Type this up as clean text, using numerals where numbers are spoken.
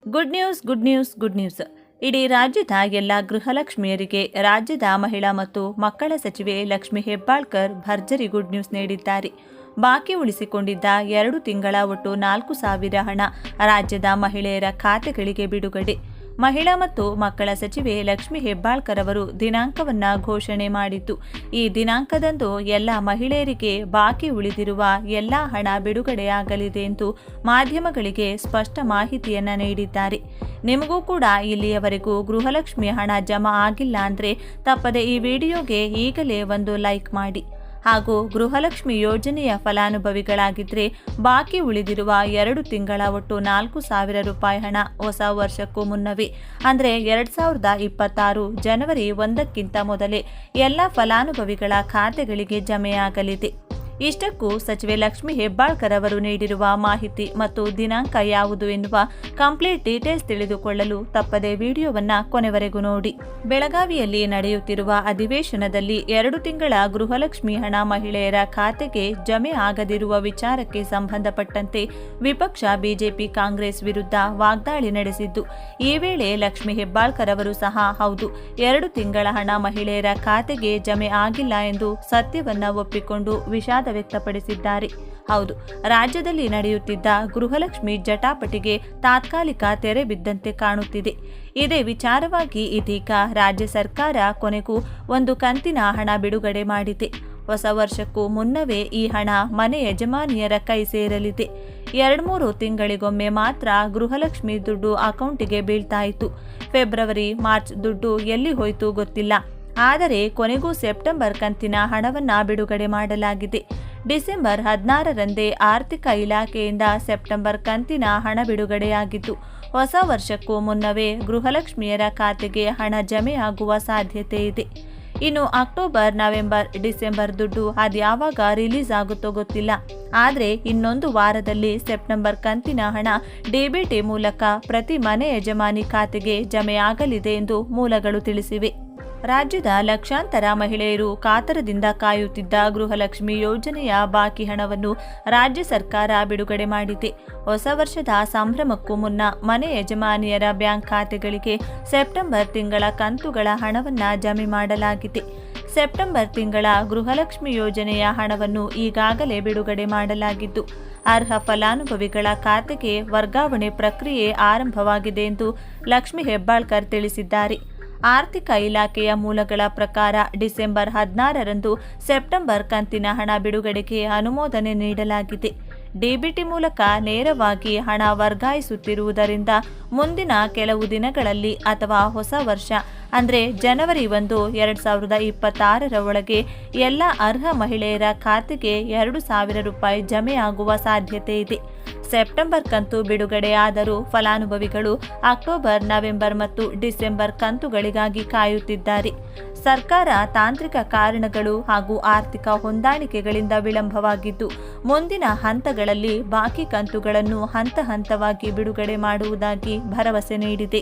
Good news. ಇಡೀ ರಾಜ್ಯದ ಎಲ್ಲ ಗೃಹಲಕ್ಷ್ಮಿಯರಿಗೆ ರಾಜ್ಯದ ಮಹಿಳಾ ಮತ್ತು ಮಕ್ಕಳ ಸಚಿವೆ ಲಕ್ಷ್ಮಿ ಹೆಬ್ಬಾಳ್ಕರ್ ಭರ್ಜರಿ ಗುಡ್ ನ್ಯೂಸ್ ನೀಡಿದ್ದಾರೆ. ಬಾಕಿ ಉಳಿಸಿಕೊಂಡಿದ್ದ 2 ತಿಂಗಳ ಒಟ್ಟು 4,000 ಹಣ ರಾಜ್ಯದ ಮಹಿಳೆಯರ ಖಾತೆಗಳಿಗೆ ಬಿಡುಗಡೆ. ಮಹಿಳಾ ಮತ್ತು ಮಕ್ಕಳ ಸಚಿವೆ ಲಕ್ಷ್ಮಿ ಹೆಬ್ಬಾಳ್ಕರ್ ಅವರು ದಿನಾಂಕವನ್ನು ಘೋಷಣೆ ಮಾಡಿದ್ದು, ಈ ದಿನಾಂಕದಂದು ಎಲ್ಲ ಮಹಿಳೆಯರಿಗೆ ಬಾಕಿ ಉಳಿದಿರುವ ಎಲ್ಲ ಹಣ ಬಿಡುಗಡೆಯಾಗಲಿದೆ ಎಂದು ಮಾಧ್ಯಮಗಳಿಗೆ ಸ್ಪಷ್ಟ ಮಾಹಿತಿಯನ್ನು ನೀಡಿದ್ದಾರೆ. ನಿಮಗೂ ಕೂಡ ಇಲ್ಲಿಯವರೆಗೂ ಗೃಹಲಕ್ಷ್ಮಿ ಹಣ ಜಮಾ ಆಗಿಲ್ಲ ಅಂದರೆ ತಪ್ಪದೆ ಈ ವಿಡಿಯೋಗೆ ಈಗಲೇ ಒಂದು ಲೈಕ್ ಮಾಡಿ. ಹಾಗೂ ಗೃಹಲಕ್ಷ್ಮಿ ಯೋಜನೆಯ ಫಲಾನುಭವಿಗಳಾಗಿದ್ದರೆ ಬಾಕಿ ಉಳಿದಿರುವ 2 ತಿಂಗಳ ಒಟ್ಟು 4,000 ರೂಪಾಯಿ ಹಣ ಹೊಸ ವರ್ಷಕ್ಕೂ ಮುನ್ನವೇ ಅಂದರೆ 2026 ಜನವರಿ 1ಕ್ಕಿಂತ ಮೊದಲೇ ಎಲ್ಲ ಫಲಾನುಭವಿಗಳ ಖಾತೆಗಳಿಗೆ ಜಮೆಯಾಗಲಿದೆ. ಇಷ್ಟಕ್ಕೂ ಸಚಿವೆ ಲಕ್ಷ್ಮಿ ಹೆಬ್ಬಾಳ್ಕರ್ ಅವರು ನೀಡಿರುವ ಮಾಹಿತಿ ಮತ್ತು ದಿನಾಂಕ ಯಾವುದು ಎನ್ನುವ ಕಂಪ್ಲೀಟ್ ಡೀಟೇಲ್ಸ್ ತಿಳಿದುಕೊಳ್ಳಲು ತಪ್ಪದೆ ವಿಡಿಯೋವನ್ನು ಕೊನೆವರೆಗೂ ನೋಡಿ. ಬೆಳಗಾವಿಯಲ್ಲಿ ನಡೆಯುತ್ತಿರುವ ಅಧಿವೇಶನದಲ್ಲಿ 2 ತಿಂಗಳ ಗೃಹಲಕ್ಷ್ಮಿ ಹಣ ಮಹಿಳೆಯರ ಖಾತೆಗೆ ಜಮೆ ಆಗದಿರುವ ವಿಚಾರಕ್ಕೆ ಸಂಬಂಧಪಟ್ಟಂತೆ ವಿಪಕ್ಷ ಬಿಜೆಪಿ ಕಾಂಗ್ರೆಸ್ ವಿರುದ್ಧ ವಾಗ್ದಾಳಿ ನಡೆಸಿದ್ದು, ಈ ವೇಳೆ ಲಕ್ಷ್ಮಿ ಹೆಬ್ಬಾಳ್ಕರ್ ಅವರು ಸಹ ಹೌದು, 2 ತಿಂಗಳ ಹಣ ಮಹಿಳೆಯರ ಖಾತೆಗೆ ಜಮೆ ಆಗಿಲ್ಲ ಎಂದು ಸತ್ಯವನ್ನ ಒಪ್ಪಿಕೊಂಡು ವಿಷಾದ ವ್ಯಕ್ತಪಡಿಸಿದ್ದಾರೆ. ಹೌದು, ರಾಜ್ಯದಲ್ಲಿ ನಡೆಯುತ್ತಿದ್ದ ಗೃಹಲಕ್ಷ್ಮಿ ಜಟಾಪಟಿಗೆ ತಾತ್ಕಾಲಿಕ ತೆರೆ ಬಿದ್ದಂತೆ ಕಾಣುತ್ತಿದೆ. ಇದೇ ವಿಚಾರವಾಗಿ ಇದೀಗ ರಾಜ್ಯ ಸರ್ಕಾರ ಕೊನೆಗೂ ಒಂದು ಕಂತಿನ ಹಣ ಬಿಡುಗಡೆ ಮಾಡಿದೆ. ಹೊಸ ವರ್ಷಕ್ಕೂ ಮುನ್ನವೇ ಈ ಹಣ ಮನೆ ಯಜಮಾನಿಯರ ಕೈ ಸೇರಲಿದೆ. 2-3 ತಿಂಗಳಿಗೊಮ್ಮೆ ಮಾತ್ರ ಗೃಹಲಕ್ಷ್ಮಿ ದುಡ್ಡು ಅಕೌಂಟಿಗೆ ಬೀಳ್ತಾ ಇತ್ತು. ಫೆಬ್ರವರಿ, ಮಾರ್ಚ್ ದುಡ್ಡು ಎಲ್ಲಿ ಹೋಯ್ತು ಗೊತ್ತಿಲ್ಲ. ಆದರೆ ಕೊನೆಗೂ ಸೆಪ್ಟೆಂಬರ್ ಕಂತಿನ ಹಣವನ್ನು ಬಿಡುಗಡೆ ಮಾಡಲಾಗಿದೆ. ಡಿಸೆಂಬರ್ 16ರಂದೇ ಆರ್ಥಿಕ ಇಲಾಖೆಯಿಂದ ಸೆಪ್ಟೆಂಬರ್ ಕಂತಿನ ಹಣ ಬಿಡುಗಡೆಯಾಗಿತ್ತು. ಹೊಸ ವರ್ಷಕ್ಕೂ ಮುನ್ನವೇ ಗೃಹಲಕ್ಷ್ಮಿಯರ ಖಾತೆಗೆ ಹಣ ಜಮೆಯಾಗುವ ಸಾಧ್ಯತೆ ಇದೆ. ಇನ್ನು ಅಕ್ಟೋಬರ್, ನವೆಂಬರ್, ಡಿಸೆಂಬರ್ ದುಡ್ಡು ಅದ್ಯಾವಾಗ ರಿಲೀಸ್ ಆಗುತ್ತೋ ಗೊತ್ತಿಲ್ಲ. ಆದರೆ ಇನ್ನೊಂದು ವಾರದಲ್ಲಿ ಸೆಪ್ಟೆಂಬರ್ ಕಂತಿನ ಹಣ ಡಿಬಿಟಿ ಮೂಲಕ ಪ್ರತಿ ಮನೆ ಯಜಮಾನಿ ಖಾತೆಗೆ ಜಮೆಯಾಗಲಿದೆ ಎಂದು ಮೂಲಗಳು ತಿಳಿಸಿವೆ. ರಾಜ್ಯದ ಲಕ್ಷಾಂತರ ಮಹಿಳೆಯರು ಕಾತರದಿಂದ ಕಾಯುತ್ತಿದ್ದ ಗೃಹಲಕ್ಷ್ಮಿ ಯೋಜನೆಯ ಬಾಕಿ ಹಣವನ್ನು ರಾಜ್ಯ ಸರ್ಕಾರ ಬಿಡುಗಡೆ ಮಾಡಿದೆ. ಹೊಸ ವರ್ಷದ ಸಂಭ್ರಮಕ್ಕೂ ಮುನ್ನ ಮನೆ ಯಜಮಾನಿಯರ ಬ್ಯಾಂಕ್ ಖಾತೆಗಳಿಗೆ ಸೆಪ್ಟೆಂಬರ್ ತಿಂಗಳ ಕಂತುಗಳ ಹಣವನ್ನು ಜಮೆ ಮಾಡಲಾಗಿದೆ. ಸೆಪ್ಟೆಂಬರ್ ತಿಂಗಳ ಗೃಹಲಕ್ಷ್ಮಿ ಯೋಜನೆಯ ಹಣವನ್ನು ಈಗಾಗಲೇ ಬಿಡುಗಡೆ ಮಾಡಲಾಗಿದ್ದು, ಅರ್ಹ ಫಲಾನುಭವಿಗಳ ಖಾತೆಗೆ ವರ್ಗಾವಣೆ ಪ್ರಕ್ರಿಯೆ ಆರಂಭವಾಗಿದೆ ಎಂದು ಲಕ್ಷ್ಮಿ ಹೆಬ್ಬಾಳ್ಕರ್ ತಿಳಿಸಿದ್ದಾರೆ. ಆರ್ಥಿಕ ಇಲಾಖೆಯ ಮೂಲಗಳ ಪ್ರಕಾರ ಡಿಸೆಂಬರ್ 16ರಂದು ಸೆಪ್ಟೆಂಬರ್ ಕಂತಿನ ಹಣ ಬಿಡುಗಡೆಗೆ ಅನುಮೋದನೆ ನೀಡಲಾಗಿದೆ. ಡಿಬಿಟಿ ಮೂಲಕ ನೇರವಾಗಿ ಹಣ ವರ್ಗಾಯಿಸುತ್ತಿರುವುದರಿಂದ ಮುಂದಿನ ಕೆಲವು ದಿನಗಳಲ್ಲಿ ಅಥವಾ ಹೊಸ ವರ್ಷ ಅಂದರೆ ಜನವರಿ 1, 2026ರ ಒಳಗೆ ಎಲ್ಲ ಅರ್ಹ ಮಹಿಳೆಯರ ಖಾತೆಗೆ 2,000 ರೂಪಾಯಿ ಜಮೆಯಾಗುವ ಸಾಧ್ಯತೆ ಇದೆ. ಸೆಪ್ಟೆಂಬರ್ ಕಂತು ಬಿಡುಗಡೆಯಾದರೂ ಫಲಾನುಭವಿಗಳು ಅಕ್ಟೋಬರ್, ನವೆಂಬರ್ ಮತ್ತು ಡಿಸೆಂಬರ್ ಕಂತುಗಳಿಗಾಗಿ ಕಾಯುತ್ತಿದ್ದಾರೆ. ಸರ್ಕಾರ ತಾಂತ್ರಿಕ ಕಾರಣಗಳು ಹಾಗೂ ಆರ್ಥಿಕ ಹೊಂದಾಣಿಕೆಗಳಿಂದ ವಿಳಂಬವಾಗಿದ್ದು, ಮುಂದಿನ ಹಂತಗಳಲ್ಲಿ ಬಾಕಿ ಕಂತುಗಳನ್ನು ಹಂತ ಹಂತವಾಗಿ ಬಿಡುಗಡೆ ಮಾಡುವುದಾಗಿ ಭರವಸೆ ನೀಡಿದೆ.